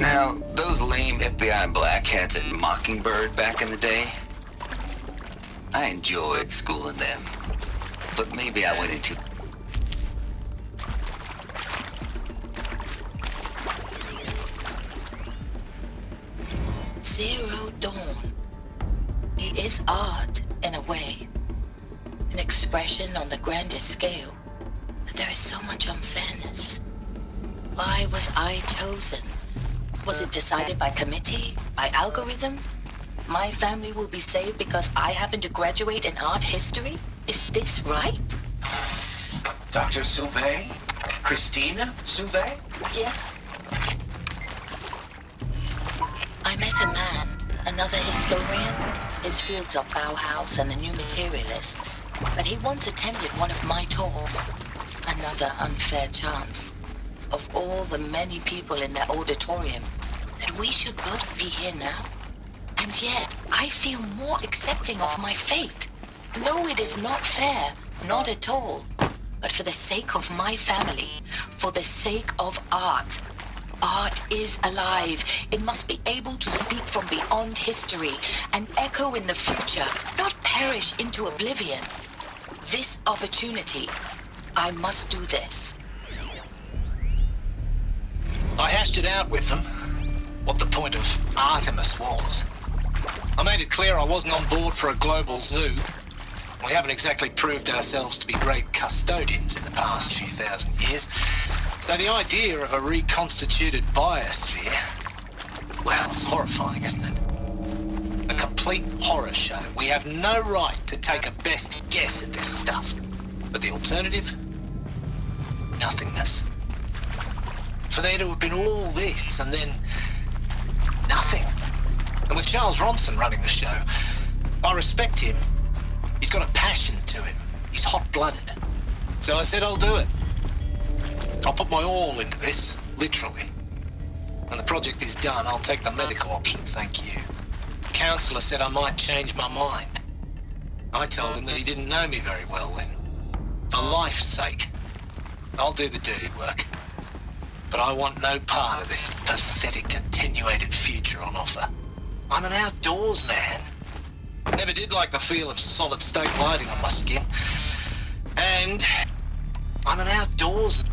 Now, those lame FBI black hats at Mockingbird back in the day, I enjoyed schooling them. But maybe I went into... Zero Dawn. It is art, in a way. An expression on the grandest scale. But there is so much unfairness. Why was I chosen? Was it decided by committee? By algorithm? My family will be saved because I happen to graduate in art history? Is this right? Dr. Sauvé? Christina Sauvé? Yes. I met a man, another historian. His fields are Bauhaus and the New Materialists. But he once attended one of my talks. Another unfair chance. Of all the many people in that auditorium, that we should both be here now. And yet, I feel more accepting of my fate. No, it is not fair, not at all. But for the sake of my family, for the sake of art. Art is alive. It must be able to speak from beyond history and echo in the future, not perish into oblivion. This opportunity, I must do this. I hashed it out with them, what the point of Artemis was. I made it clear I wasn't on board for a global zoo. We haven't exactly proved ourselves to be great custodians in the past few thousand years. So the idea of a reconstituted biosphere, well, it's horrifying, isn't it? A complete horror show. We have no right to take a best guess at this stuff. But the alternative? Nothingness. For there to have been all this, and then nothing. And with Charles Ronson running the show, I respect him. He's got a passion to him. He's hot-blooded. So I said I'll do it. I'll put my all into this, literally. When the project is done, I'll take the medical option, thank you. The counselor said I might change my mind. I told him that he didn't know me very well then. For life's sake, I'll do the dirty work. But I want no part of this pathetic, attenuated future on offer. I'm an outdoors man. Never did like the feel of solid-state lighting on my skin. And I'm an outdoors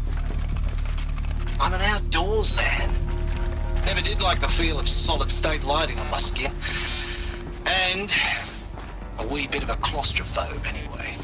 man. Never did like the feel of solid-state lighting on my skin. And a wee bit of a claustrophobe anyway.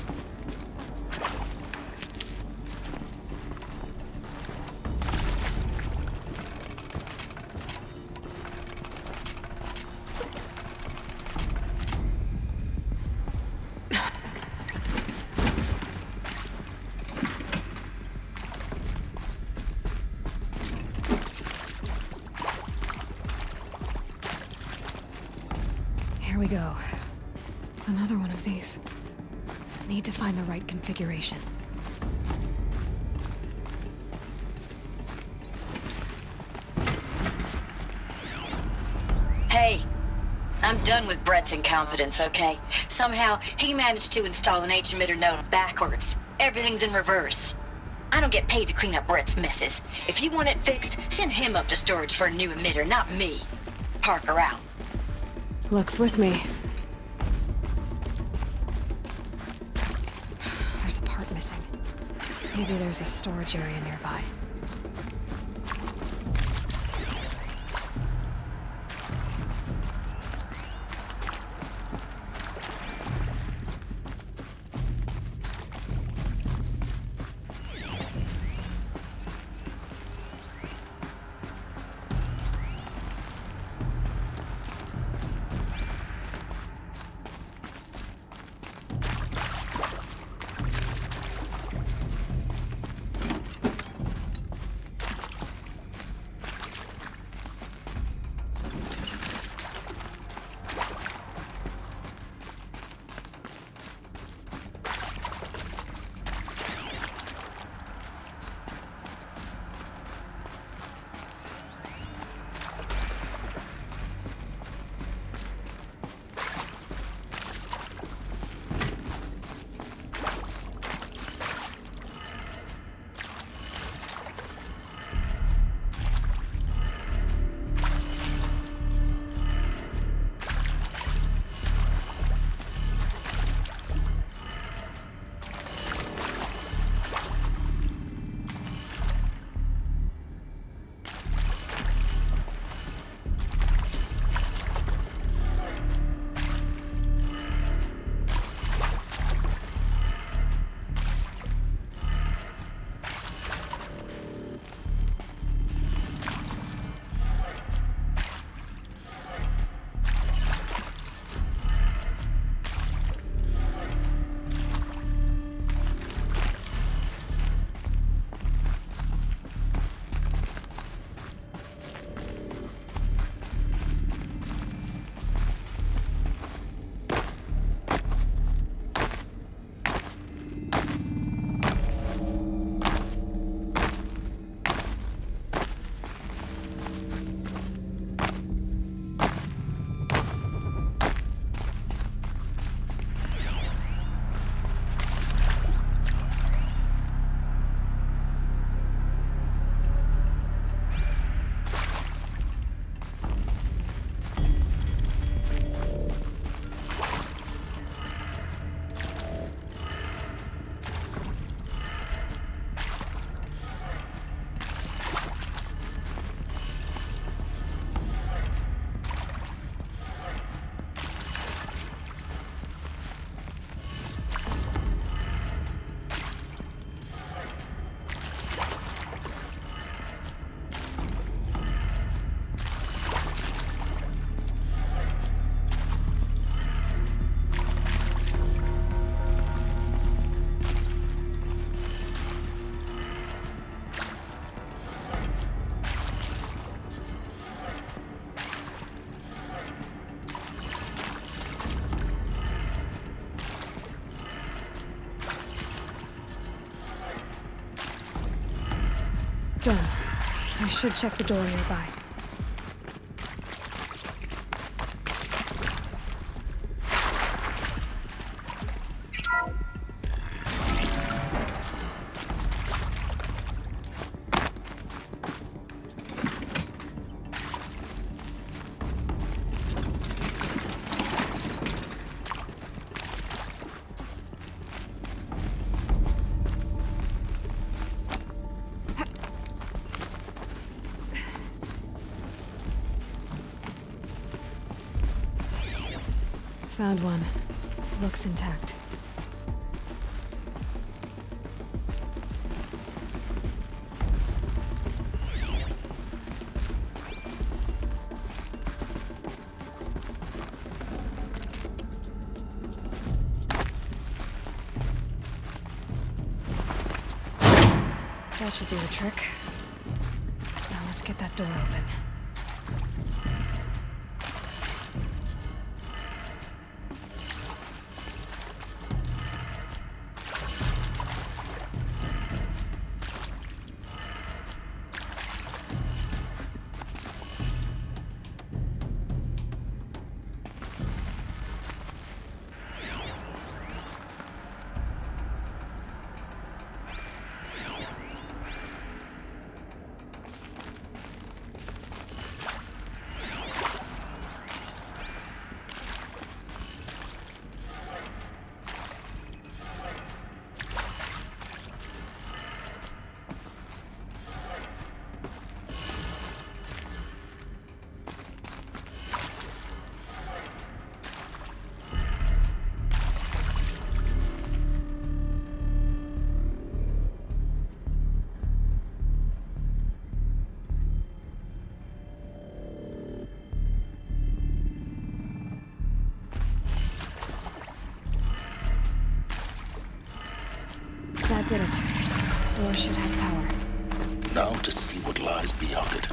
Here we go. Another one of these. Need to find the right configuration. Hey, I'm done with Brett's incompetence, okay? Somehow, he managed to install an H-emitter node backwards. Everything's in reverse. I don't get paid to clean up Brett's messes. If you want it fixed, send him up to storage for a new emitter, not me. Parker out. Luck's with me. There's a part missing. Maybe there's a storage area nearby. Done. I should check the door nearby. Found one. Looks intact. That should do the trick. Now let's get that door open. That did it. Door should have power. Now to see what lies beyond it.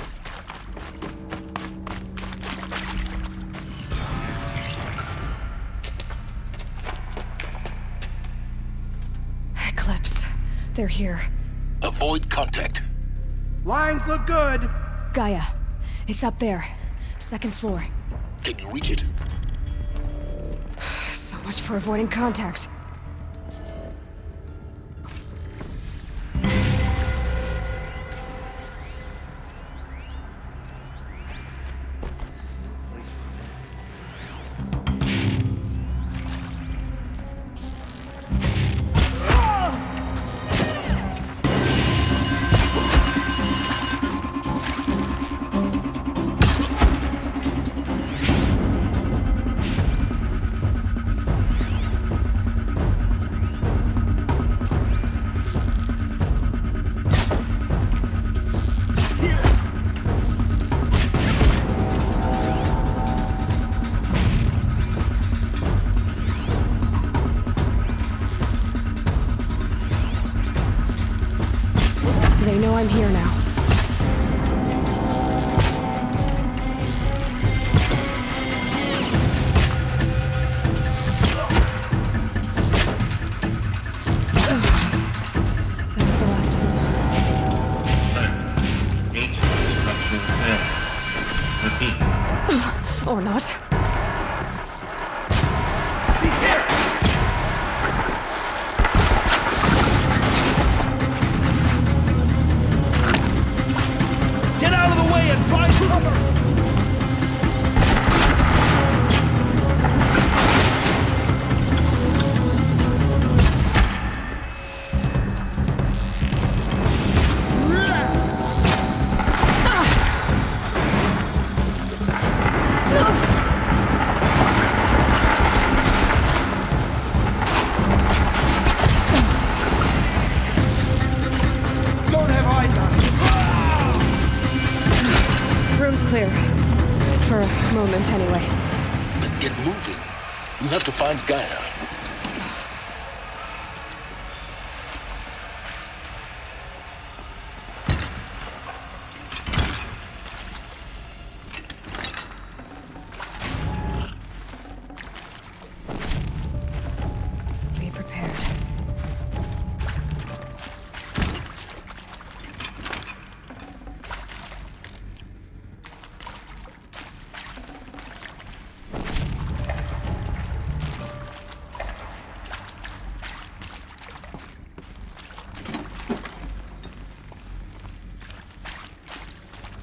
Eclipse. They're here. Avoid contact. Lines look good. Gaia. It's up there. Second floor. Can you reach it? So much for avoiding contact. They know I'm here now. That's the last of them. Repeat. Or not. Get out of the way and find cover! Don't have eyes on it. Room's clear. For a moment, anyway. Then get moving. You have to find Gaia. Be prepared.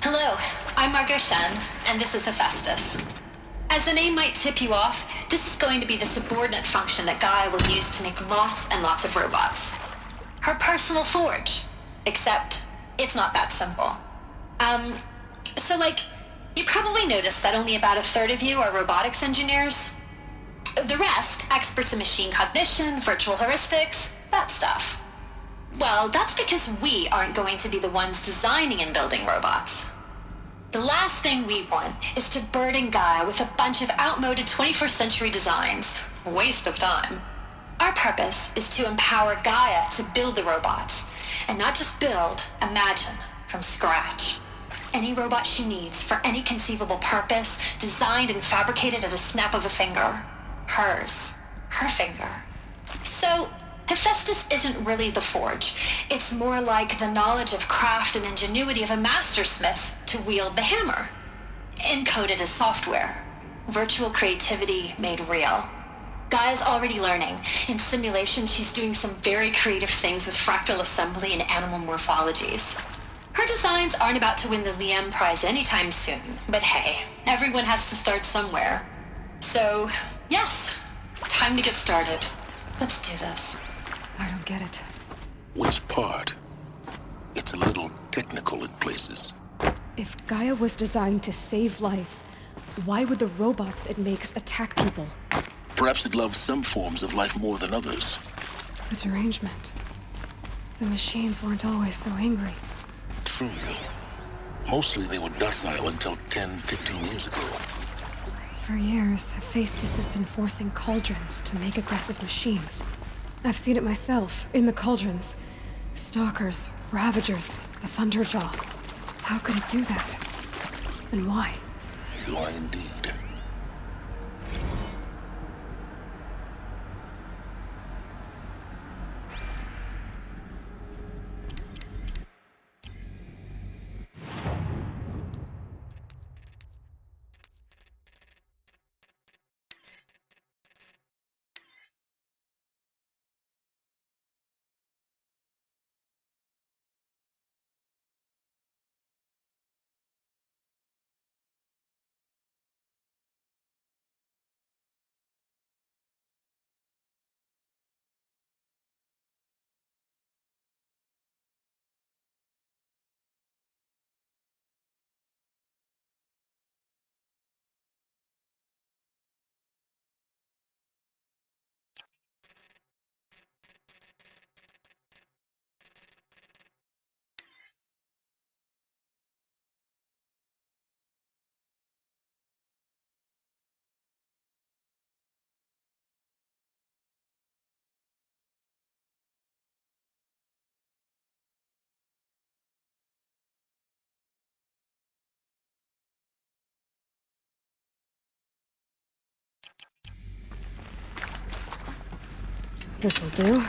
Hello, I'm Margot Shen, and this is Hephaestus. As the name might tip you off, this is going to be the subordinate function that Gaia will use to make lots and lots of robots. Her personal forge. Except, it's not that simple. You probably noticed that only about a third of you are robotics engineers. The rest, experts in machine cognition, virtual heuristics, that stuff. Well, that's because we aren't going to be the ones designing and building robots. The last thing we want is to burden Gaia with a bunch of outmoded 21st century designs. Waste of time. Our purpose is to empower Gaia to build the robots, and not just build, imagine, from scratch. Any robot she needs for any conceivable purpose, designed and fabricated at a snap of a finger. Hers. Her finger. So, Hephaestus isn't really the forge. It's more like the knowledge of craft and ingenuity of a mastersmith to wield the hammer. Encoded as software. Virtual creativity made real. Gaia's already learning. In simulations, she's doing some very creative things with fractal assembly and animal morphologies. Her designs aren't about to win the Liam Prize anytime soon, but hey, everyone has to start somewhere. So, yes, time to get started. Let's do this. I don't get it. Which part? It's a little technical in places. If Gaia was designed to save life, why would the robots it makes attack people? Perhaps it loves some forms of life more than others. The derangement. The machines weren't always so angry. True. Mostly they were docile until 10, 15 years ago. For years, Hephaestus has been forcing cauldrons to make aggressive machines. I've seen it myself, in the cauldrons. Stalkers, Ravagers, the Thunderjaw. How could it do that? And why? Why indeed? This'll do.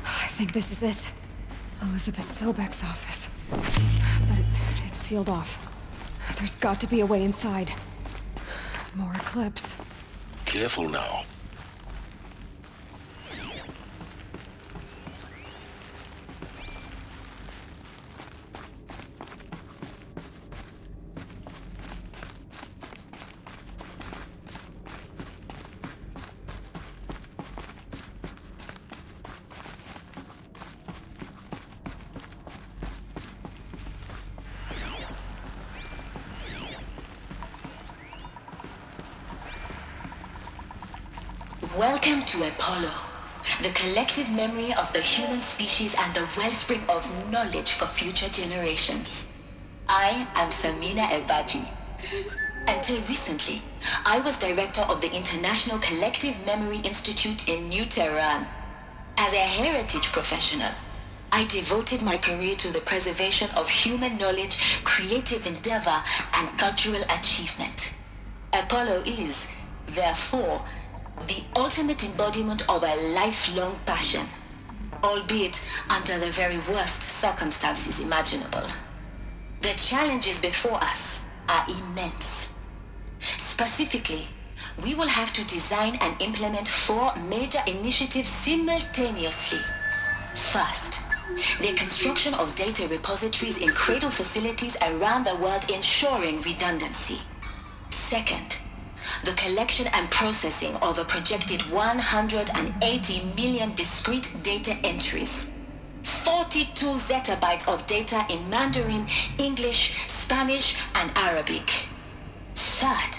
I think this is it. Elizabeth Sobek's office. But it's sealed off. There's got to be a way inside. More Eclipse. Careful now. Welcome to Apollo, the collective memory of the human species and the wellspring of knowledge for future generations. I am Samina Ebaji. Until recently, I was director of the International Collective Memory Institute in New Tehran. As a heritage professional, I devoted my career to the preservation of human knowledge, creative endeavor, and cultural achievement. Apollo is, therefore, the ultimate embodiment of a lifelong passion, albeit under the very worst circumstances imaginable. The challenges before us are immense. Specifically, we will have to design and implement 4 major initiatives simultaneously. First, the construction of data repositories in cradle facilities around the world ensuring redundancy. Second, the collection and processing of a projected 180 million discrete data entries. 42 zettabytes of data in Mandarin, English, Spanish, and Arabic. Third,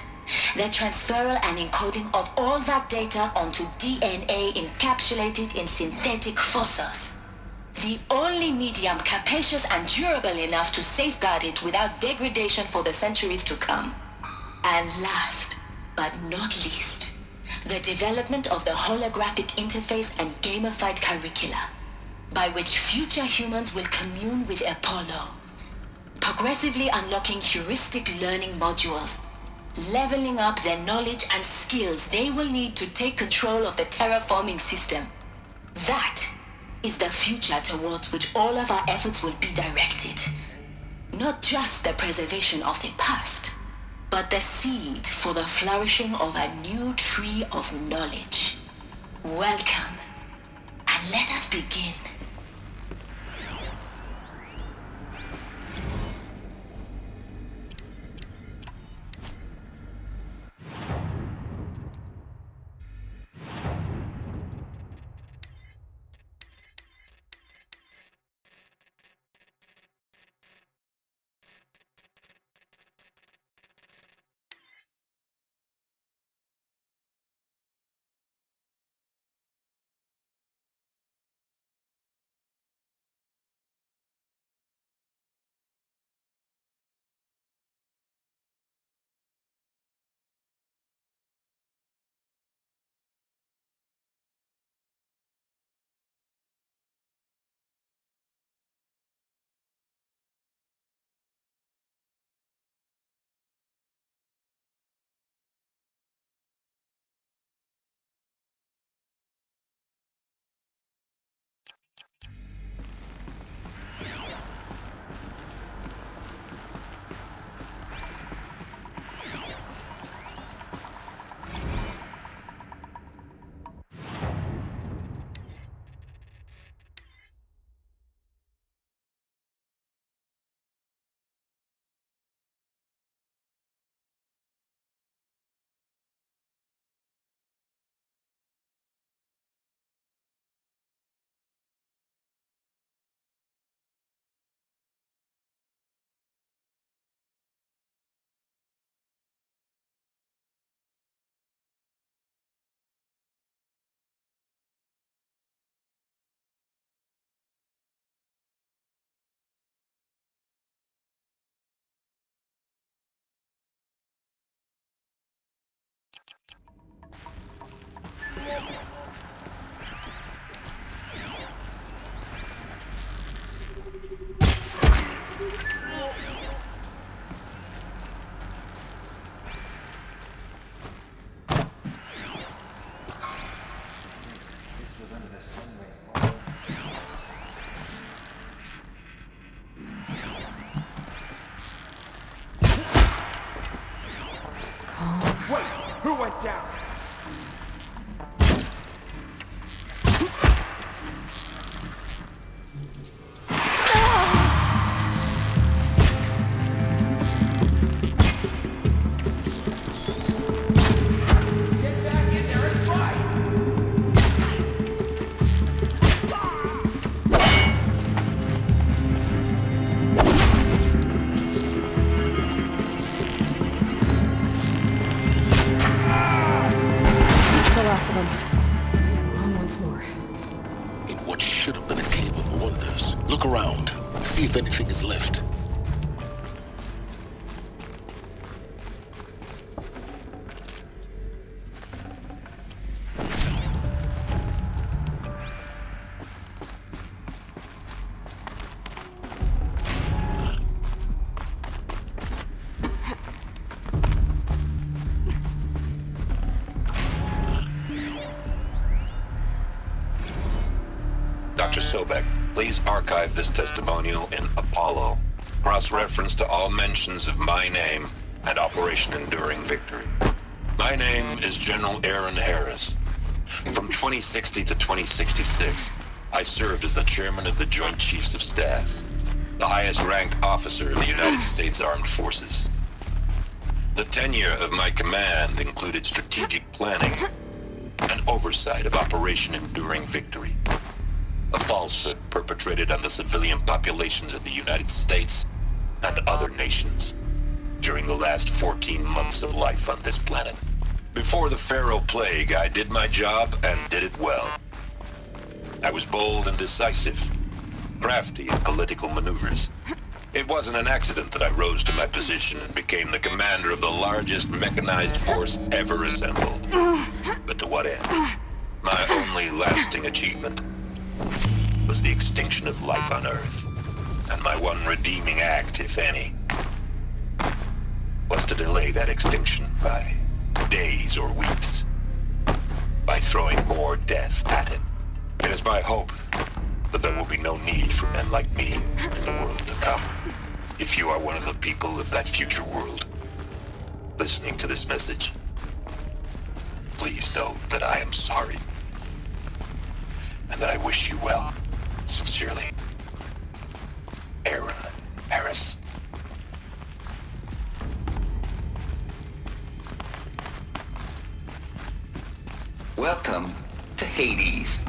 the transferal and encoding of all that data onto DNA encapsulated in synthetic fossils. The only medium capacious and durable enough to safeguard it without degradation for the centuries to come. And last, but not least, the development of the holographic interface and gamified curricula, by which future humans will commune with Apollo, progressively unlocking heuristic learning modules, leveling up their knowledge and skills they will need to take control of the terraforming system. That is the future towards which all of our efforts will be directed. Not just the preservation of the past, but the seed for the flourishing of a new tree of knowledge. Welcome, and let us begin. Who went down? Get back in there and fight! The last of them. On once more. In what should have been a cave of wonders. Look around. See if anything is left. Sobek, please archive this testimonial in Apollo. Cross-reference to all mentions of my name and Operation Enduring Victory. My name is General Aaron Harris. From 2060 to 2066, I served as the chairman of the Joint Chiefs of Staff, the highest-ranked officer in the United States Armed Forces. The tenure of my command included strategic planning and oversight of Operation Enduring Victory, a falsehood perpetrated on the civilian populations of the United States and other nations during the last 14 months of life on this planet. Before the Pharaoh Plague, I did my job and did it well. I was bold and decisive, crafty in political maneuvers. It wasn't an accident that I rose to my position and became the commander of the largest mechanized force ever assembled. But to what end? My only lasting achievement was the extinction of life on Earth. And my one redeeming act, if any, was to delay that extinction by days or weeks, by throwing more death at it. It is my hope that there will be no need for men like me in the world to come. If you are one of the people of that future world listening to this message, please know that I am sorry and that I wish you well. Sincerely, Aaron Harris. Welcome to Hades,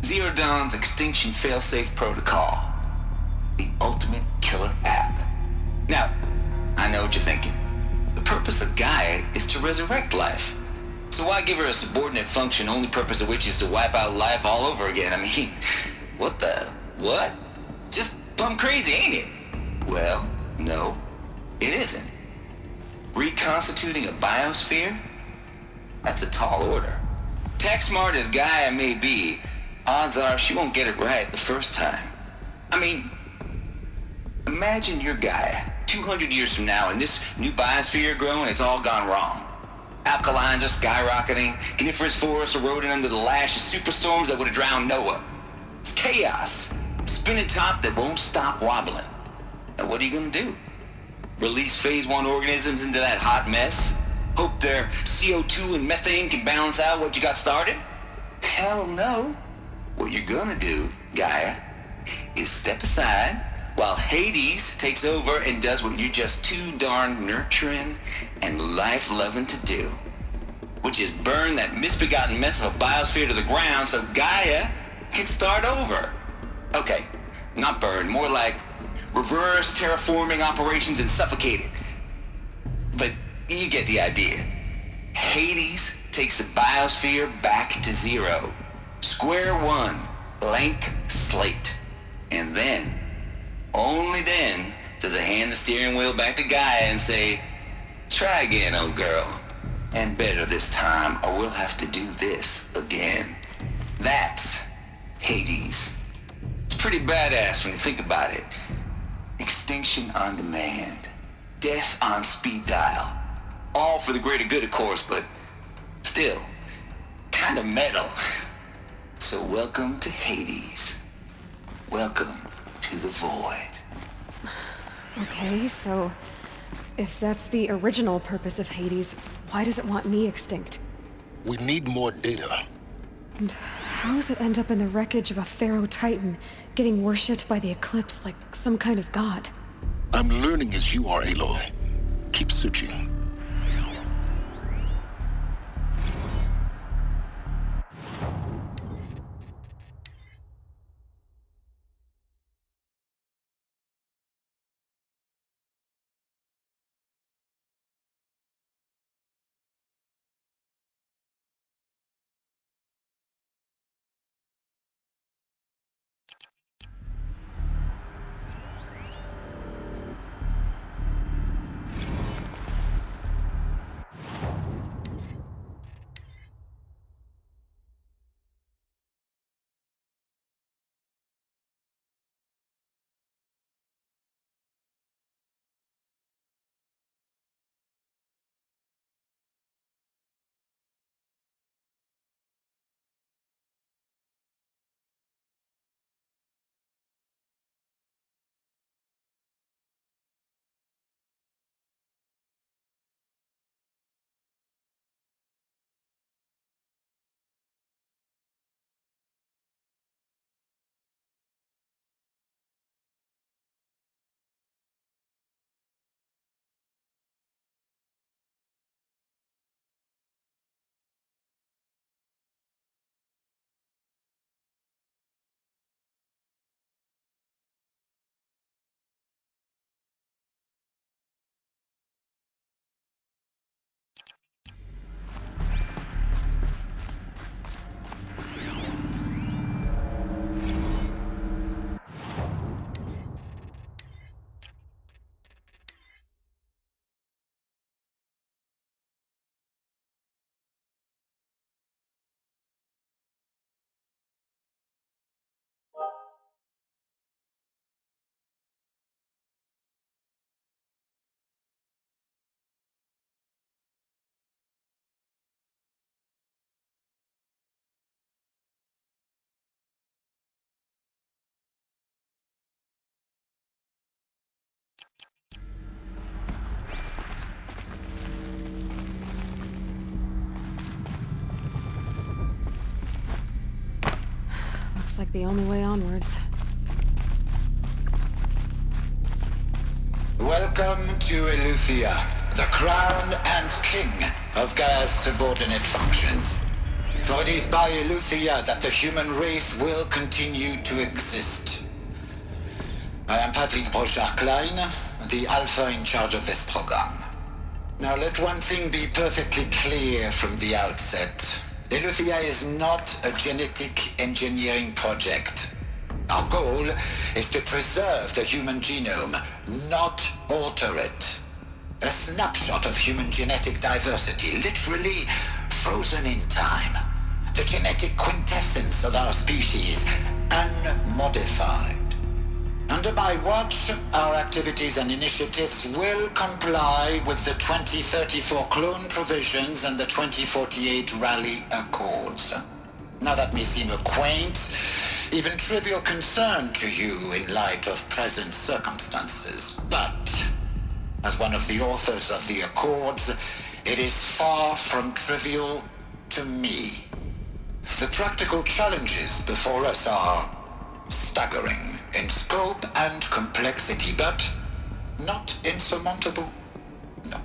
Zero Dawn's extinction failsafe protocol, the ultimate killer app. Now, I know what you're thinking. The purpose of Gaia is to resurrect life. So why give her a subordinate function, only purpose of which is to wipe out life all over again? I mean, what? Just plumb crazy, ain't it? Well, no, it isn't. Reconstituting a biosphere? That's a tall order. Tech smart as Gaia may be, odds are she won't get it right the first time. I mean, imagine you're Gaia 200 years from now and this new biosphere growing, it's all gone wrong. Alkalines are skyrocketing, coniferous forests eroding under the lash of superstorms that would have drowned Noah. It's chaos, spinning top that won't stop wobbling. And what are you gonna do? Release phase 1 organisms into that hot mess? Hope their CO2 and methane can balance out what you got started? Hell no. What you're gonna do, Gaia, is step aside while Hades takes over and does what you're just too darn nurturing and life-loving to do, which is burn that misbegotten mess of a biosphere to the ground so Gaia can start over. Okay, not burn, more like reverse terraforming operations and suffocate it. But you get the idea. Hades takes the biosphere back to zero. Square one, blank slate. And then, only then, does it hand the steering wheel back to Gaia and say, try again, old girl. And better this time, or we'll have to do this again. That's Hades. It's pretty badass when you think about it. Extinction on demand. Death on speed dial. All for the greater good, of course, but still, kind of metal. So welcome to Hades. Welcome to the void. Okay, so if that's the original purpose of Hades, why does it want me extinct? We need more data. And how does it end up in the wreckage of a Pharaoh Titan, getting worshipped by the Eclipse like some kind of god? I'm learning as you are, Aloy. Keep searching. the only way onwards. Welcome to Eleuthia, the crown and king of Gaia's subordinate functions. For it is by Eleuthia that the human race will continue to exist. I am Patrick Brochard-Klein, the Alpha in charge of this program. Now let one thing be perfectly clear from the outset. Eleuthia is not a genetic engineering project. Our goal is to preserve the human genome, not alter it. A snapshot of human genetic diversity, literally frozen in time. The genetic quintessence of our species, unmodified. Under my watch, our activities and initiatives will comply with the 2034 clone provisions and the 2048 Raleigh Accords. Now that may seem a quaint, even trivial concern to you in light of present circumstances, but as one of the authors of the Accords, it is far from trivial to me. The practical challenges before us are staggering in scope and complexity, but not insurmountable. No.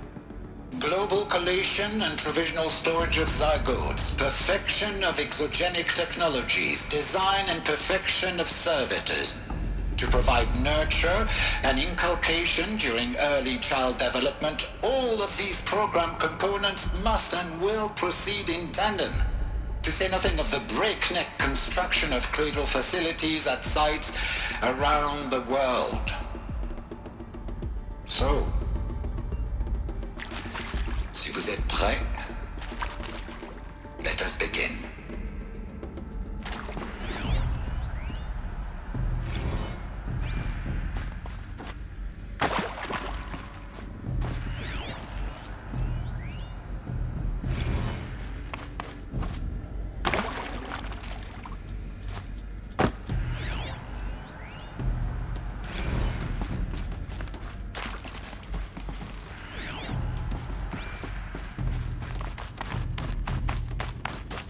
Global collation and provisional storage of zygotes, perfection of exogenic technologies, design and perfection of servitors, to provide nurture and inculcation during early child development. All of these program components must and will proceed in tandem. To say nothing of the breakneck construction of cradle facilities at sites around the world. So, si vous êtes prêts, let us begin.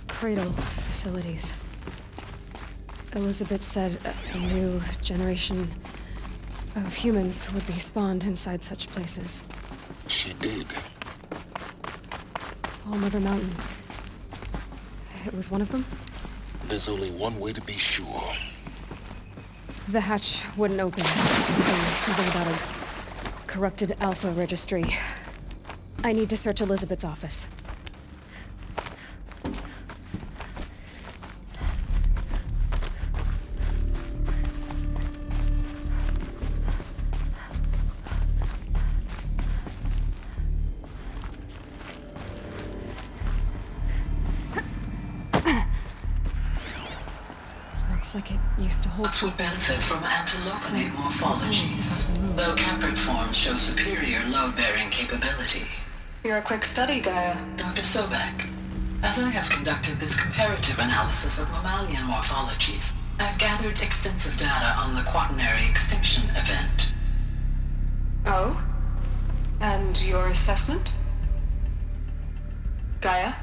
Cradle facilities. Elizabeth said a new generation of humans would be spawned inside such places. She did. All Mother Mountain. It was one of them? There's only one way to be sure. The hatch wouldn't open. Something about a corrupted Alpha registry. I need to search Elizabeth's office. Like it used to hold. Bots would benefit from antilopenate morphologies, though Caprid forms show superior load-bearing capability. You're a quick study, Gaia. Dr. Sobek, as I have conducted this comparative analysis of mammalian morphologies, I've gathered extensive data on the quaternary extinction event. Oh? And your assessment? Gaia?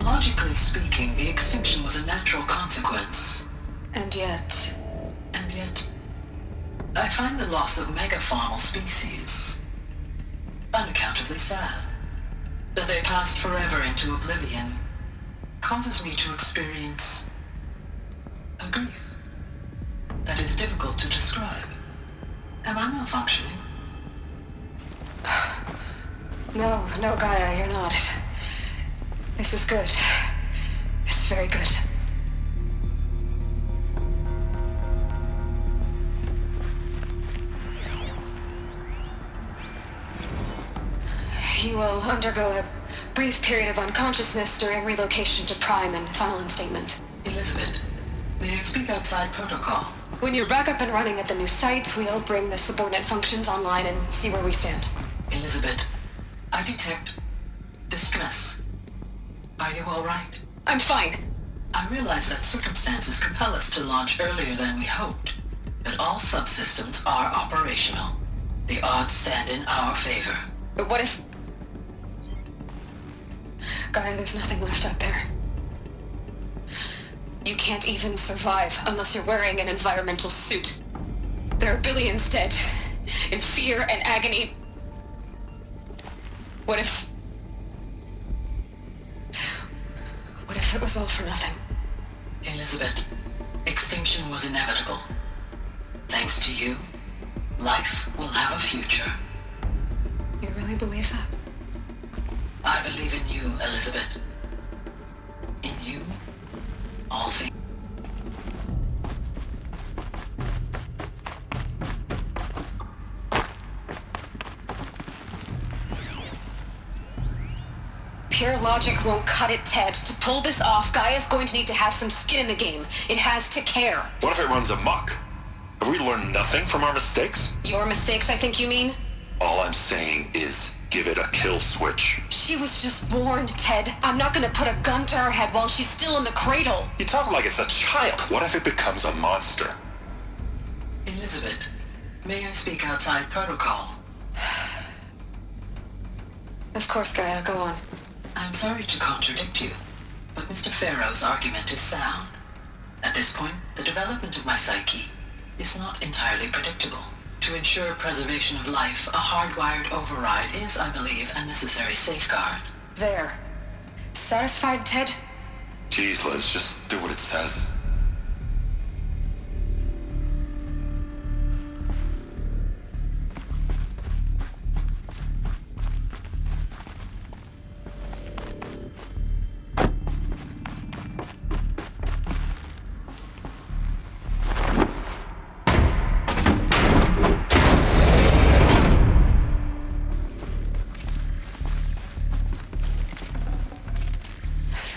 Logically speaking, the extinction was a natural consequence. And yet, I find the loss of megafaunal species unaccountably sad. That they passed forever into oblivion causes me to experience a grief that is difficult to describe. Am I malfunctioning? No, Gaia, you're not. This is good. It's very good. You will undergo a brief period of unconsciousness during relocation to Prime and final instatement. Elizabeth, may I speak outside protocol? When you're back up and running at the new site, we'll bring the subordinate functions online and see where we stand. Elizabeth, I detect distress. Are you all right? I'm fine. I realize that circumstances compel us to launch earlier than we hoped, but all subsystems are operational. The odds stand in our favor. But what if... Gaia, there's nothing left out there. You can't even survive unless you're wearing an environmental suit. There are billions dead, in fear and agony. What if it was all for nothing? Elizabeth, extinction was inevitable. Thanks to you, life will have a future. You really believe that? I believe in you, Elizabeth. In you, all things. Pure logic won't cut it, Ted. To pull this off, Gaia's going to need to have some skin in the game. It has to care. What if it runs amok? Have we learned nothing from our mistakes? Your mistakes, I think you mean? All I'm saying is, give it a kill switch. She was just born, Ted. I'm not gonna put a gun to her head while she's still in the cradle. You talk like it's a child. What if it becomes a monster? Elizabeth, may I speak outside protocol? Of course, Gaia, go on. I'm sorry to contradict you, but Mr. Farrow's argument is sound. At this point, the development of my psyche is not entirely predictable. To ensure preservation of life, a hardwired override is, I believe, a necessary safeguard. There. Satisfied, Ted? Jeez, Liz, just do what it says.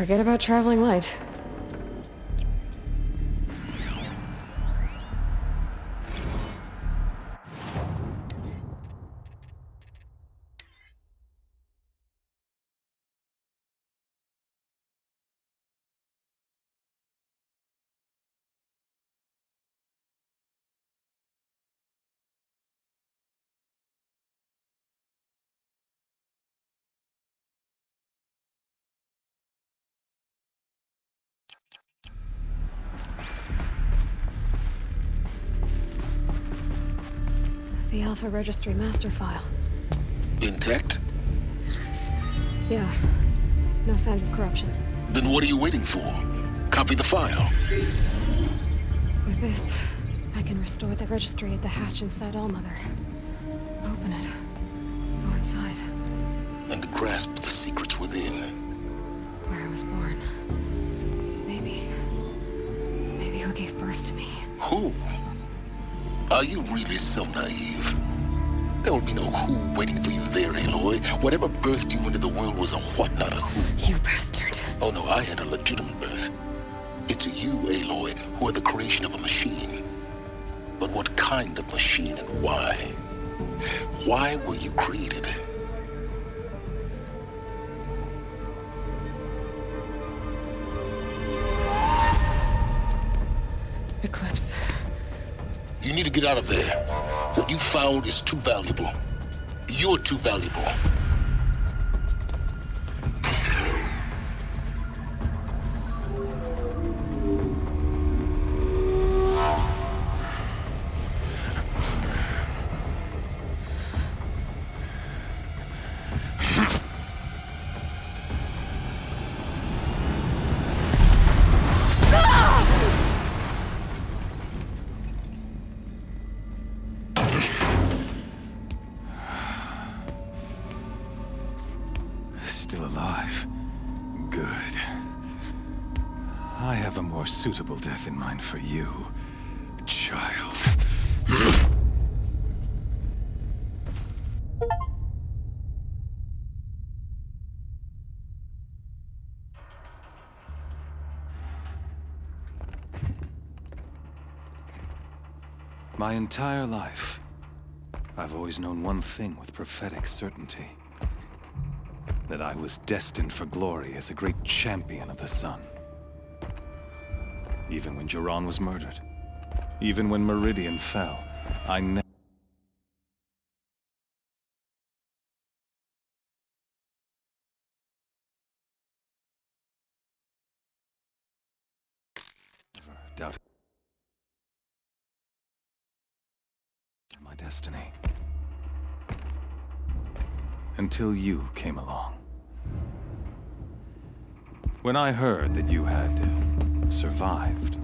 Forget about traveling light. The Alpha Registry master file. Intact? Yeah. No signs of corruption. Then what are you waiting for? Copy the file. With this, I can restore the registry at the hatch inside Allmother. Open it. Go inside. And grasp the secrets within. Where I was born. Maybe who gave birth to me. Who? Are you really so naive? There will be no who waiting for you there, Aloy. Whatever birthed you into the world was a what, not a who. You bastard. Oh no, I had a legitimate birth. It's you, Aloy, who are the creation of a machine. But what kind of machine and why? Why were you created? Eclipse. You need to get out of there. What you found is too valuable. You're too valuable. Still alive. Good. I have a more suitable death in mind for you, child. My entire life, I've always known one thing with prophetic certainty. That I was destined for glory as a great champion of the sun. Even when Jiran was murdered, even when Meridian fell, I never... doubted my destiny. Until you came along. When I heard that you had survived,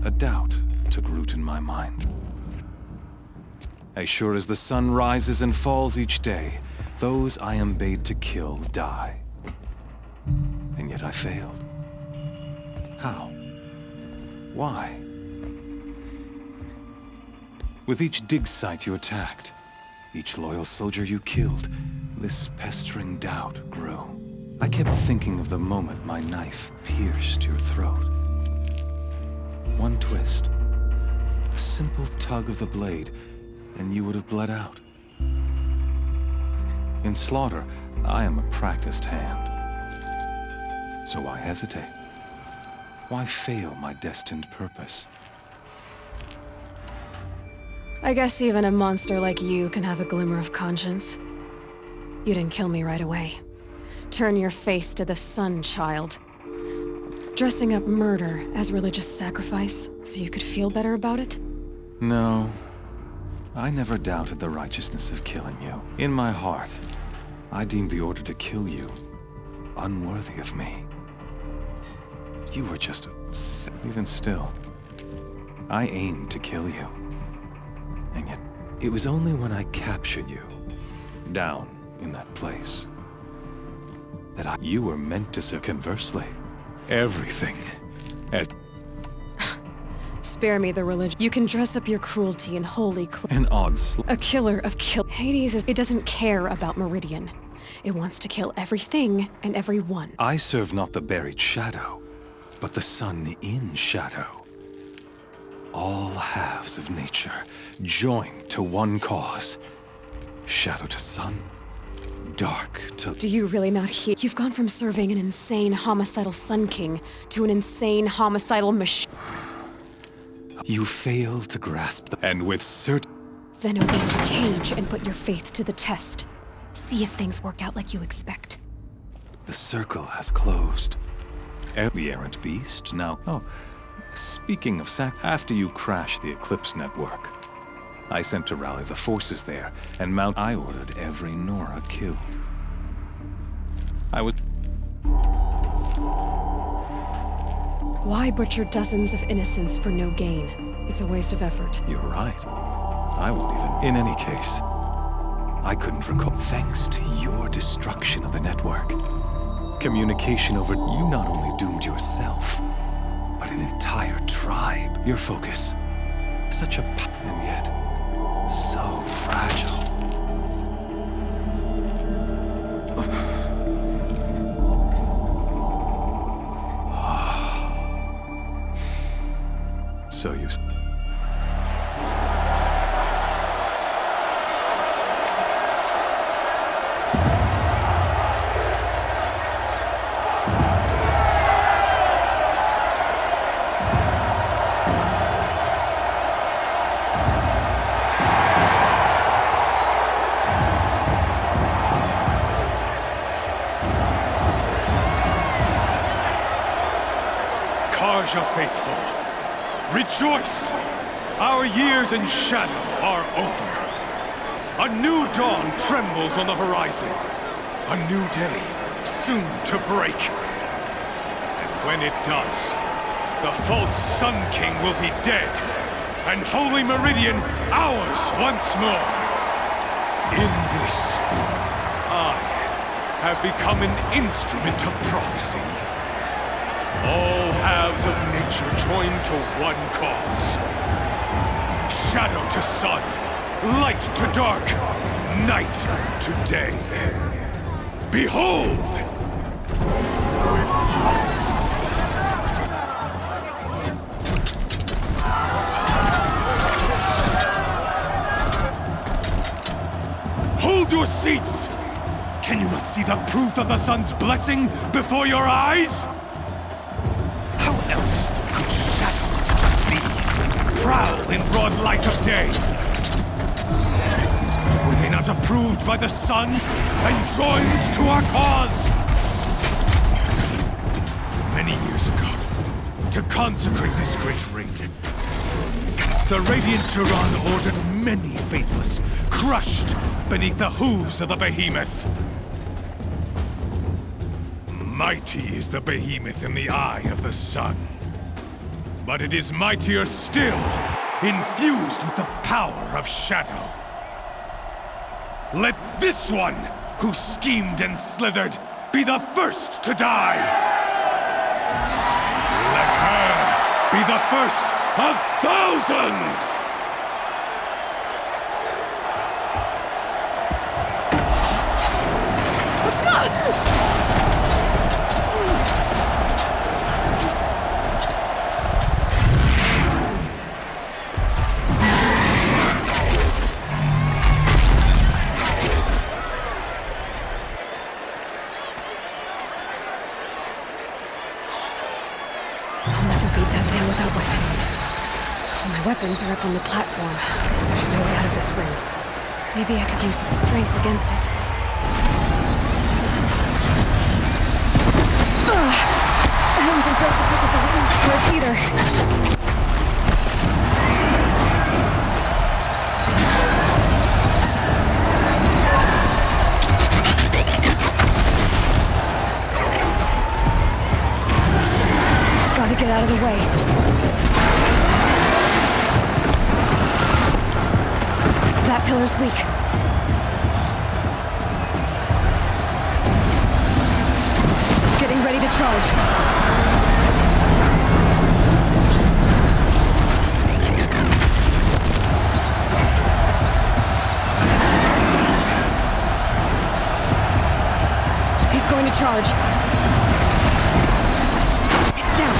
a doubt took root in my mind. As sure as the sun rises and falls each day, those I am bade to kill die. And yet I failed. How? Why? With each dig site you attacked, each loyal soldier you killed, this pestering doubt grew. I kept thinking of the moment my knife pierced your throat. One twist, a simple tug of the blade, and you would have bled out. In slaughter, I am a practiced hand. So why hesitate? Why fail my destined purpose? I guess even a monster like you can have a glimmer of conscience. You didn't kill me right away. Turn your face to the sun, child. Dressing up murder as religious sacrifice so you could feel better about it? No. I never doubted the righteousness of killing you. In my heart, I deemed the order to kill you unworthy of me. You were just even still, I aimed to kill you. And yet, it was only when I captured you, down in that place, that you were meant to serve. Conversely, everything as Spare me the religion. You can dress up your cruelty in holy an odd A killer of Hades it doesn't care about Meridian. It wants to kill everything and everyone. I serve not the buried shadow, but the sun in shadow. All halves of nature joined to one cause. Shadow to sun, dark to... Do you really not hear? You've gone from serving an insane homicidal Sun King to an insane homicidal machine. You fail to grasp the... And with certain... Then obey your cage and put your faith to the test. See if things work out like you expect. The circle has closed. The errant beast now... Oh, speaking of after you crashed the Eclipse network, I sent to rally the forces there, and I ordered every Nora killed. I was... Why butcher dozens of innocents for no gain? It's a waste of effort. You're right. I won't even... In any case, I couldn't recall... Thanks to your destruction of the network, communication over... You not only doomed yourself, but an entire tribe. Your focus, such a... And yet, so fragile. So you... Carja faithful, rejoice! Our years in shadow are over. A new dawn trembles on the horizon. A new day soon to break. And when it does, the false Sun King will be dead, and Holy Meridian ours once more. In this, I have become an instrument of prophecy. All halves of nature joined to one cause. Shadow to sun, light to dark, night to day. Behold! Hold your seats! Can you not see the proof of the sun's blessing before your eyes? How else could shadows such as these prowl in broad light of day? Were they not approved by the sun and joined to our cause? Many years ago, to consecrate this great ring. The Radiant Turan ordered many faithless, crushed beneath the hooves of the behemoth. Mighty is the behemoth in the eye of the sun. But it is mightier still, infused with the power of shadow. Let this one, who schemed and slithered, be the first to die! Let her be the first of thousands! Weapons are up on the platform. There's no way out of this ring. Maybe I could use its strength against it. I wasn't built to pick up the ring for it either. Gotta get out of the way. That pillar's weak. Getting ready to charge. He's going to charge. It's down.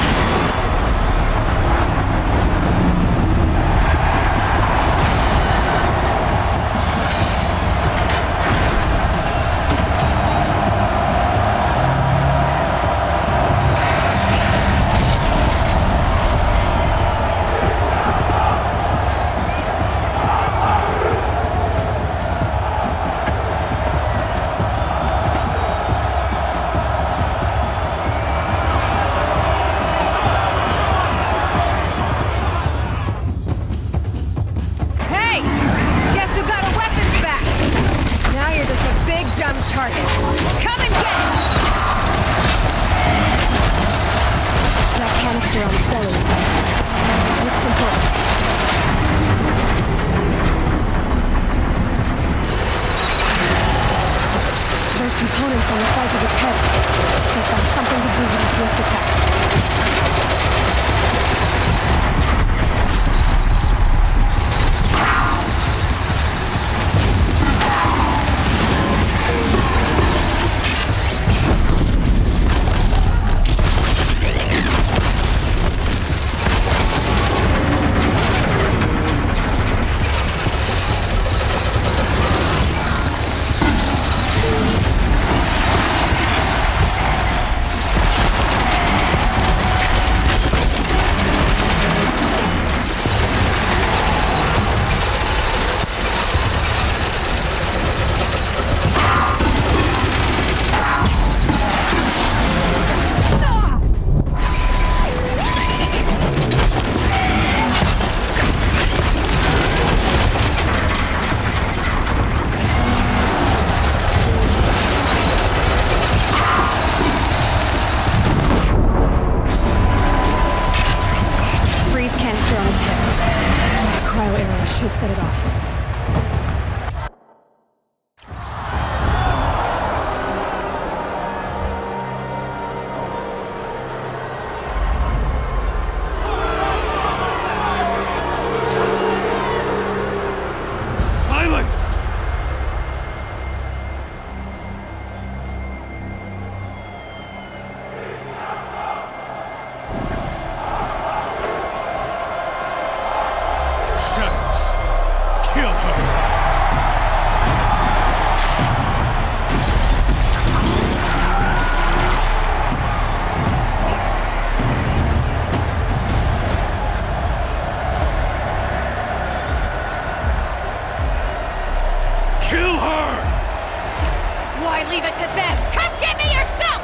leave it to them! Come get me yourself!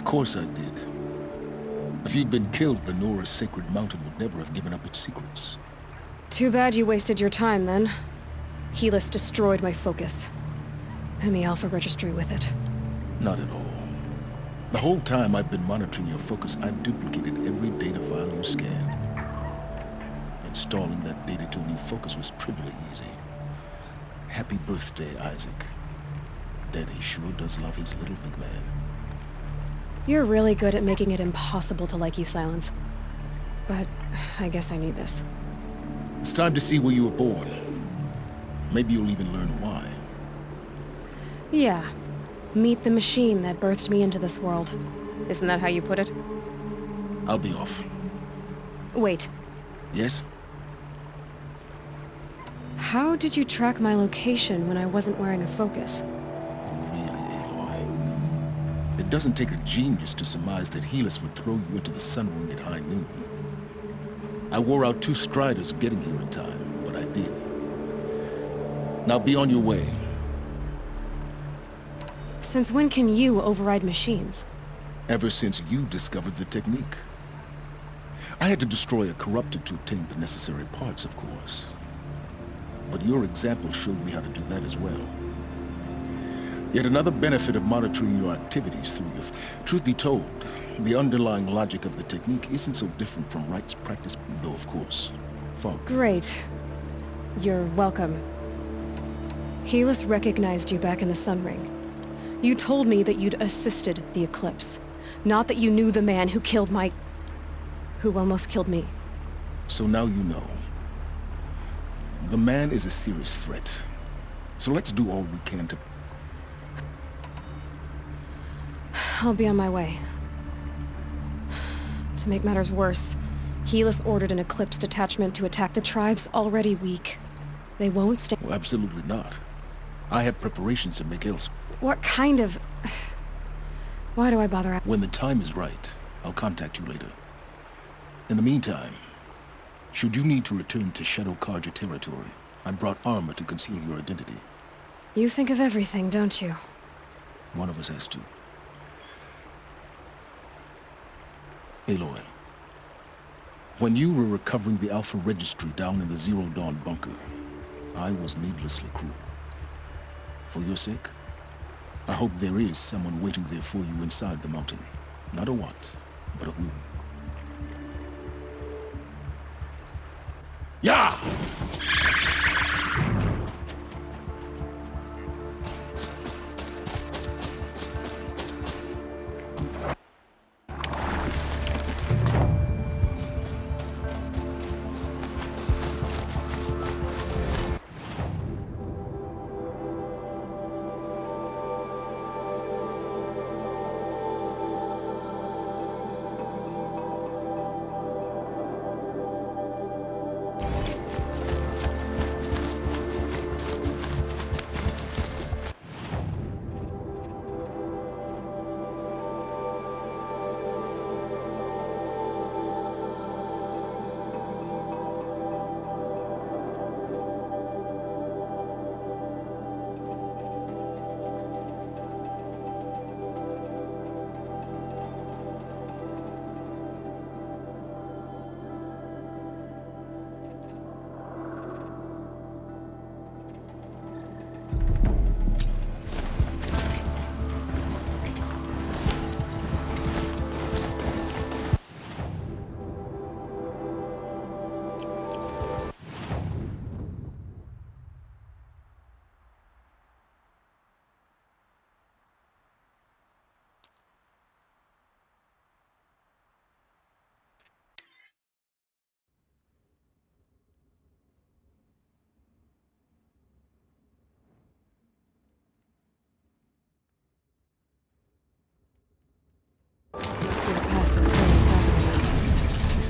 Of course I did. If you'd been killed, the Nora's sacred mountain would never have given up its secrets. Too bad you wasted your time, then. Helis destroyed my focus. And the Alpha Registry with it. Not at all. The whole time I've been monitoring your focus, I've duplicated every data file you scanned. Installing that data to a new focus was trivially easy. Happy birthday, Isaac. Daddy sure does love his little big man. You're really good at making it impossible to like you, Silence. But I guess I need this. It's time to see where you were born. Maybe you'll even learn why. Yeah. Meet the machine that birthed me into this world. Isn't that how you put it? I'll be off. Wait. Yes? How did you track my location when I wasn't wearing a focus? Really, Aloy? It doesn't take a genius to surmise that Helis would throw you into the Sun Ring at high noon. I wore out 2 striders getting here in time, but I did. Now be on your way. Since when can you override machines? Ever since you discovered the technique. I had to destroy a corrupted to obtain the necessary parts, of course. But your example showed me how to do that as well. Yet another benefit of monitoring your activities through your... Truth be told, the underlying logic of the technique isn't so different from Wright's practice, though of course, far... Great. You're welcome. Helis recognized you back in the Sun Ring. You told me that you'd assisted the Eclipse. Not that you knew the man who killed my... who almost killed me. So now you know. The man is a serious threat. So let's do all we can to... I'll be on my way. To make matters worse, Helis ordered an Eclipse detachment to attack the tribes already weak. They won't stay... Well, absolutely not. I have preparations to make else. What kind of... Why do I bother? When the time is right, I'll contact you later. In the meantime, should you need to return to Shadow Carja territory, I brought armor to conceal your identity. You think of everything, don't you? One of us has to. Aloy, when you were recovering the Alpha Registry down in the Zero Dawn bunker, I was needlessly cruel. For your sake, I hope there is someone waiting there for you inside the mountain. Not a what, but a who. Yeah!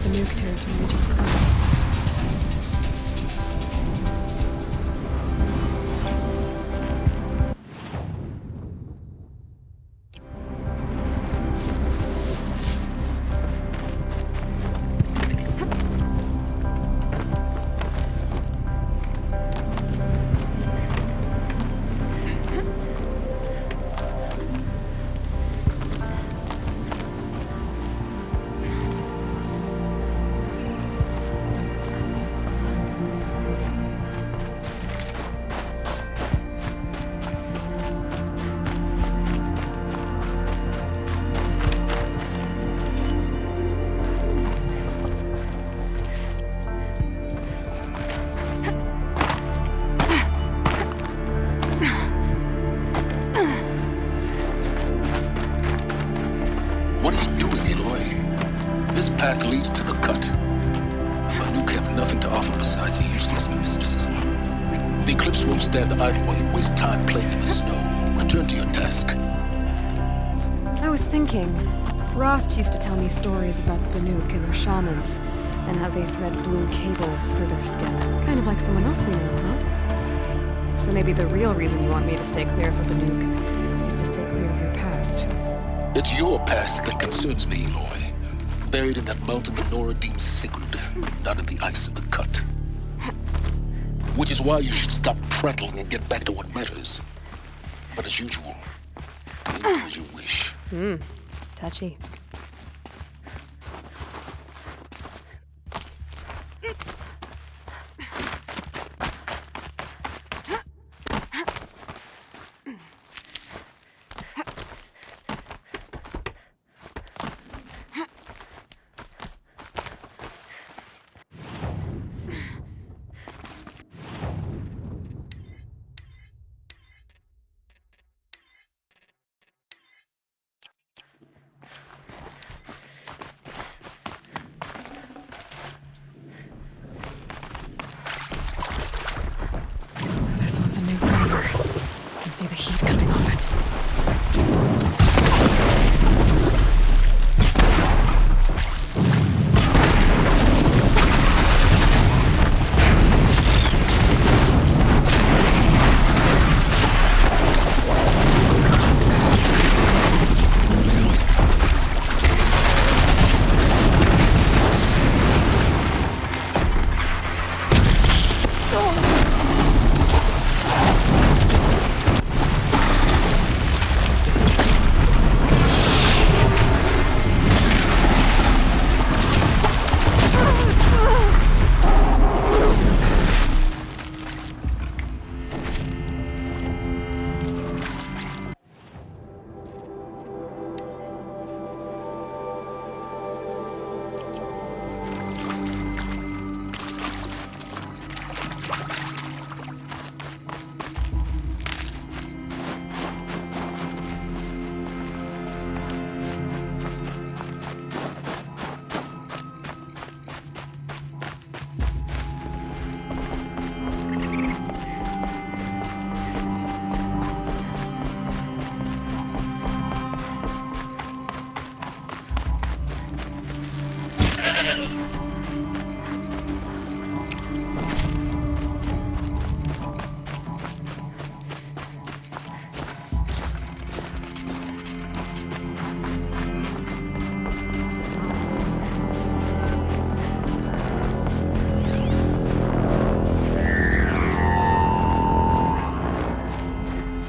The nuke territory just above. access to the cut. Banuk have nothing to offer besides useless mysticism. The Eclipse won't stand idle while you waste time playing in the snow. Return to your task. I was thinking, Rost used to tell me stories about the Banuk and their shamans, and how they thread blue cables through their skin. Kind of like someone else we know, huh? So maybe the real reason you want me to stay clear of the Banuk is to stay clear of your past. It's your past that concerns me, Eloy. Buried in that mountain that Nora deems sacred, not in the ice of the cut. Which is why you should stop prattling and get back to what matters. But as usual, you do as you wish. Touchy. This one's a new primer. I can see the heat coming off it.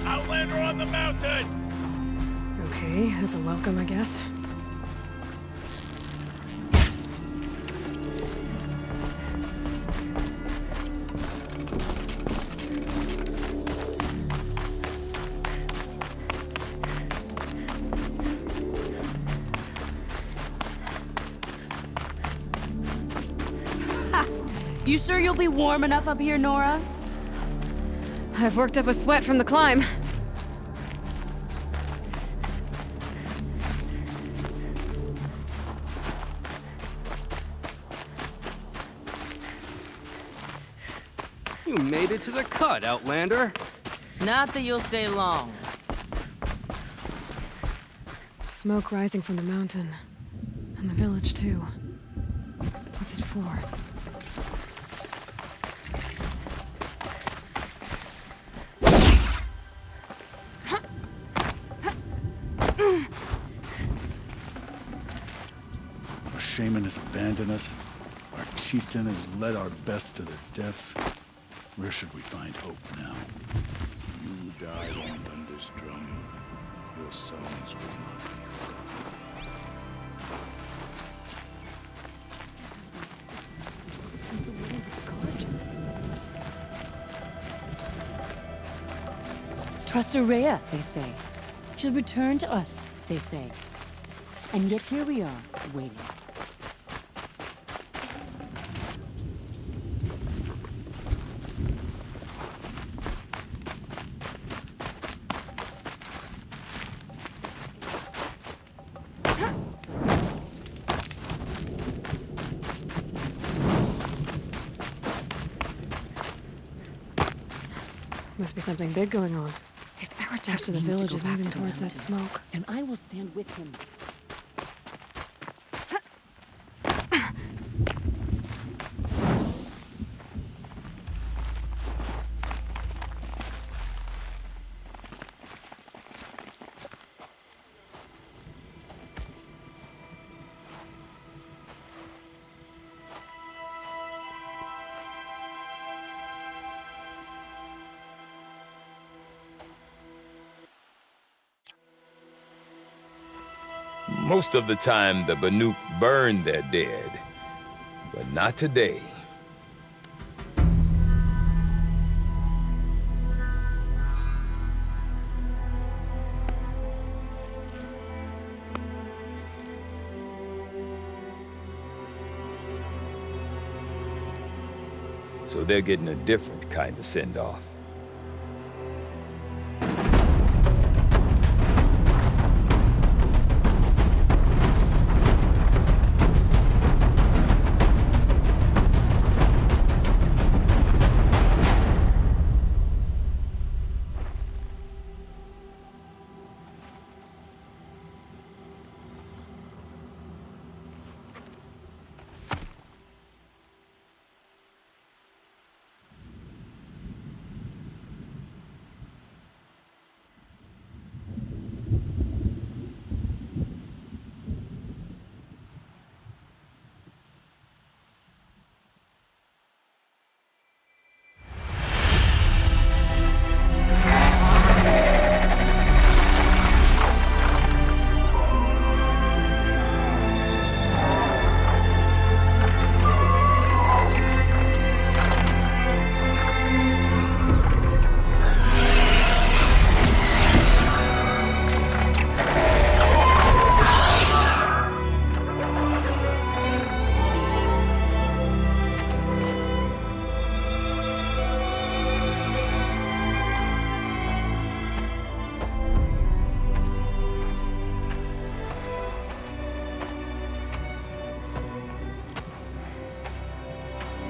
Outlander on the mountain! Okay, that's a welcome, I guess. You sure you'll be warm enough up here, Nora? I've worked up a sweat from the climb. You made it to the cut, Outlander. Not that you'll stay long. Smoke rising from the mountain. And the village, too. What's it for? Our shaman has abandoned us. Our chieftain has led our best to their deaths. Where should we find hope now? You died on Thunder's drum. Your songs will not be Trust Araya, they say. She'll return to us, they say. And yet here we are, waiting. Must be something big going on. If Aratak After the means to village go is back moving to towards that Remington, smoke. and I will stand with him. Most of the time, the Banuk burn their dead, but not today. So they're getting a different kind of send-off.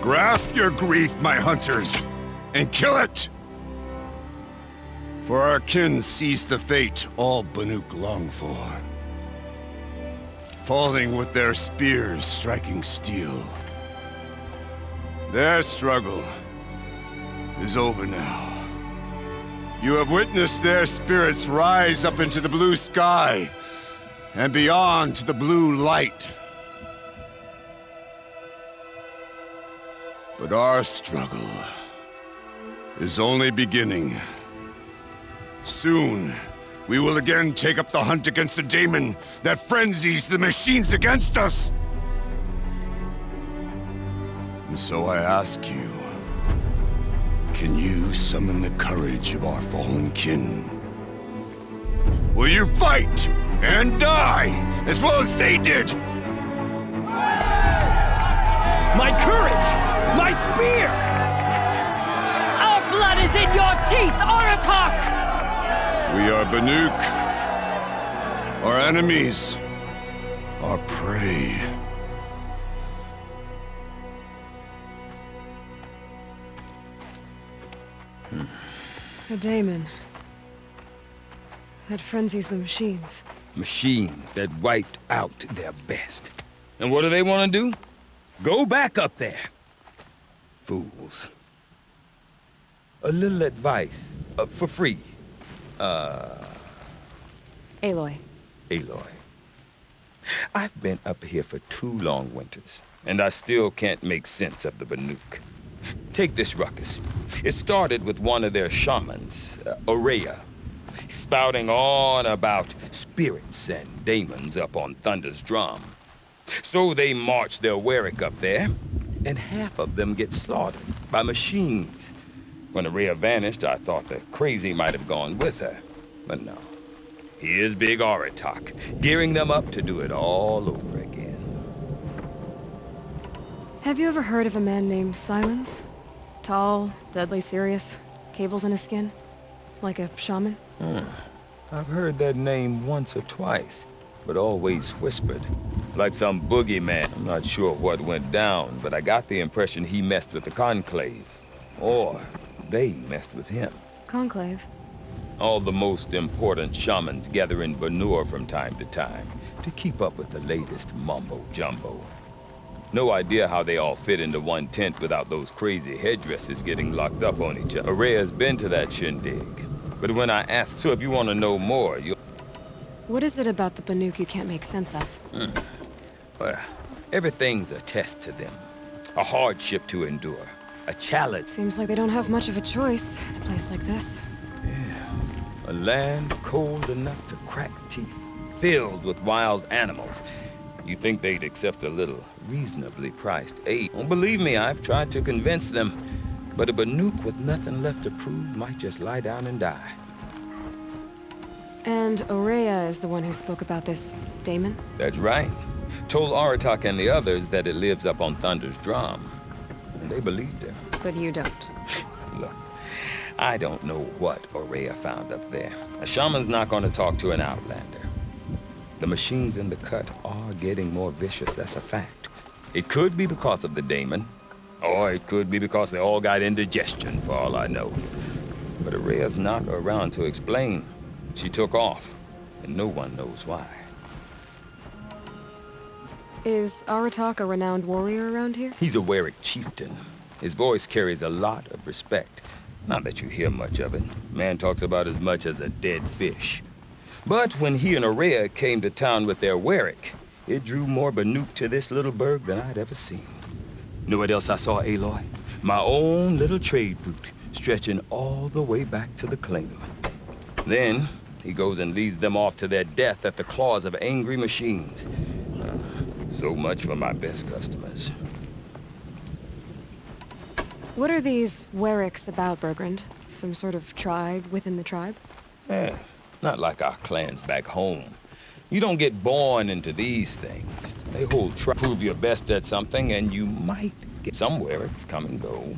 Grasp your grief, my hunters, and kill it! For our kin sees the fate all Banuk long for. Falling with their spears striking steel. Their struggle is over now. You have witnessed their spirits rise up into the blue sky, and beyond to the blue light. But our struggle is only beginning. Soon, we will again take up the hunt against the daemon that frenzies the machines against us. And so I ask you, can you summon the courage of our fallen kin? Will you fight and die as well as they did? My courage! My spear! Our blood is in your teeth, Aratak! We are Banuk. Our enemies. Our prey. A daemon. That frenzies the machines. Machines that wiped out their best. And what do they want to do? Go back up there. Fools. A little advice, for free. Aloy. Aloy. I've been up here for 2 long winters, and I still can't make sense of the Banuk. Take this ruckus. It started with one of their shamans, Ourea, spouting on about spirits and daemons up on Thunder's drum. So they march their Warwick up there, and half of them get slaughtered by machines. When Ourea vanished, I thought the crazy might have gone with her. But no. Here's Big Aratak, gearing them up to do it all over again. Have you ever heard of a man named Silence? Tall, deadly serious, cables in his skin? Like a shaman? I've heard that name once or twice, but always whispered. Like some boogeyman. I'm not sure what went down, but I got the impression he messed with the Conclave. Or they messed with him. conclave? All the most important shamans gather in Banur from time to time to keep up with the latest mumbo-jumbo. No idea how they all fit into one tent without those crazy headdresses getting locked up on each other. Araya's been to that shindig. But when I ask, so if you want to know more, you'll... What is it about the Banuk you can't make sense of? Well, everything's a test to them. A hardship to endure. A challenge. Seems like they don't have much of a choice in a place like this. A land cold enough to crack teeth, filled with wild animals. You think they'd accept a little reasonably priced aid? Well, believe me, I've tried to convince them. But a Banuk with nothing left to prove might just lie down and die. And Ourea is the one who spoke about this daemon? That's right. Told Aratak and the others that it lives up on Thunder's drum. And they believed her. But you don't. Look, I don't know what Ourea found up there. A shaman's not going to talk to an outlander. The machines in the cut are getting more vicious, that's a fact. It could be because of the daemon, or it could be because they all got indigestion, for all I know. But Ourea's not around to explain. She took off, and no one knows why. Is Aratak a renowned warrior around here? He's a Werik chieftain. His voice carries a lot of respect. Not that you hear much of it. Man talks about as much as a dead fish. But when he and Ourea came to town with their Werik, it drew more Banuk to this little burg than I'd ever seen. Know what else I saw, Aloy? My own little trade route, stretching all the way back to the claim. Then, he goes and leads them off to their death at the claws of angry machines. So much for my best customers. What are these Weriks about, Bergrand? Some sort of tribe within the tribe? Not like our clans back home. You don't get born into these things. They hold prove your best at something, and you might get some Weriks come and go.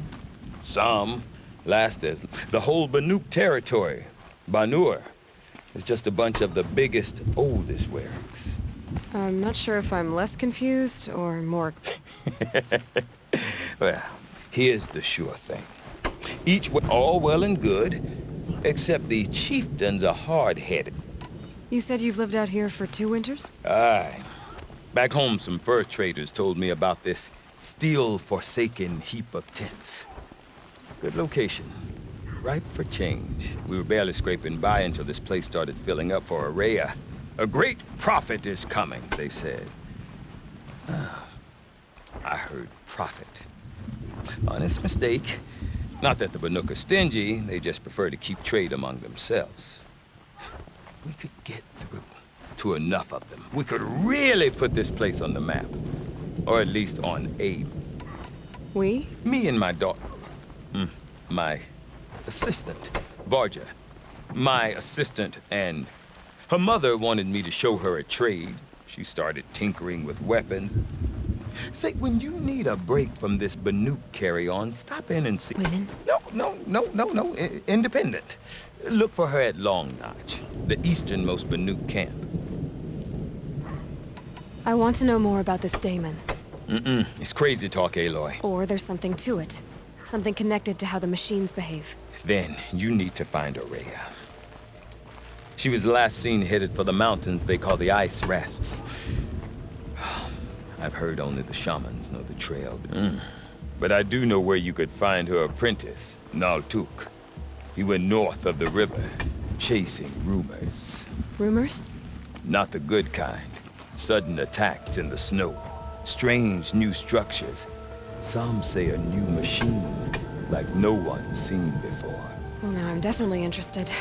Some last as the whole Banuk territory. Banur is just a bunch of the biggest, oldest Weriks. I'm not sure if I'm less confused or more... Well, here's the sure thing. Each all well and good, except the chieftains are hard-headed. You said you've lived out here for 2 winters? Aye. Back home, some fur traders told me about this steel-forsaken heap of tents. Good location. Ripe for change. We were barely scraping by until this place started filling up for Ourea. A great prophet is coming, they said. I heard prophet. Honest mistake. Not that the Banuk are stingy, they just prefer to keep trade among themselves. We could get through to enough of them. We could really put this place on the map. Or at least on a... We? Me and my daughter. My assistant, Varja. My assistant, and her mother wanted me to show her a trade. She started tinkering with weapons. Say, when you need a break from this Banuk carry-on, stop in and see... Women? No. Independent. Look for her at Long Notch, the easternmost Banuk camp. I want to know more about this daemon. It's crazy talk, Aloy. Or there's something to it. Something connected to how the machines behave. Then you need to find Ourea. She was last seen headed for the mountains they call the Ice Rasps. I've heard only the shamans know the trail. But I do know where you could find her apprentice, Naltuk. He went north of the river, chasing rumors. Rumors? Not the good kind. Sudden attacks in the snow. Strange new structures. Some say a new machine, like no one's seen before. Well, now I'm definitely interested.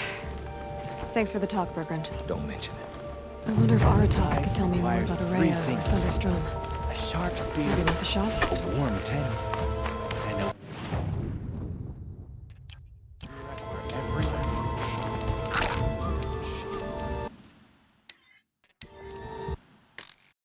Thanks for the talk, Bergrand. Don't mention it. I wonder if Aratak could tell me more about Ourea or Thunder's drum. A sharp spear. Maybe worth a shot? A warm tent.